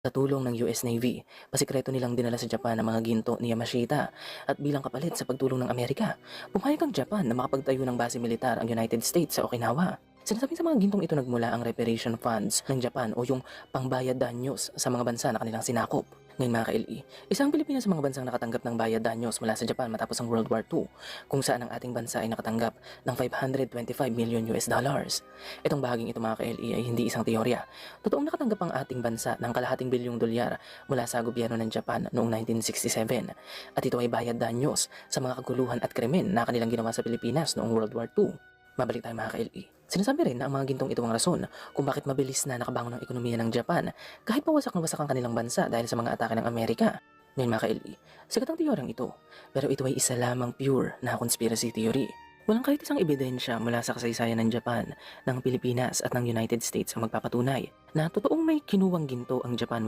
Sa tulong ng US Navy, pasikreto nilang dinala sa Japan ang mga ginto ni Yamashita at bilang kapalit sa pagtulong ng Amerika, pumayag ang Japan na makapagtayo ng base militar ang United States sa Okinawa. Sinasabing sa mga gintong ito nagmula ang reparation funds ng Japan o yung pangbayad danyos sa mga bansa na kanilang sinakop. Ngayon mga ka-LE, isang Pilipinas sa mga bansang nakatanggap ng bayad danyos mula sa Japan matapos ang World War II, kung saan ang ating bansa ay nakatanggap ng 525 million US dollars. Itong bahaging ito mga ka-LE ay hindi isang teorya. Totoong nakatanggap ang ating bansa ng kalahating bilyong dolyar mula sa gobyerno ng Japan noong 1967 at ito ay bayad danyos sa mga kaguluhan at krimen na kanilang ginawa sa Pilipinas noong World War II. Mabalik tayo mga ka-LE. Sinasabi rin na ang mga gintong ito ang rason kung bakit mabilis na nakabangon ang ekonomiya ng Japan kahit pawasak na wasak ang kanilang bansa dahil sa mga atake ng Amerika. Ngayon mga ka-LE, sikat ang teoryang ito, pero ito ay isa lamang pure na conspiracy theory. Walang kahit isang ebidensya mula sa kasaysayan ng Japan, ng Pilipinas at ng United States ang magpapatunay na totoong may kinuwang ginto ang Japan mula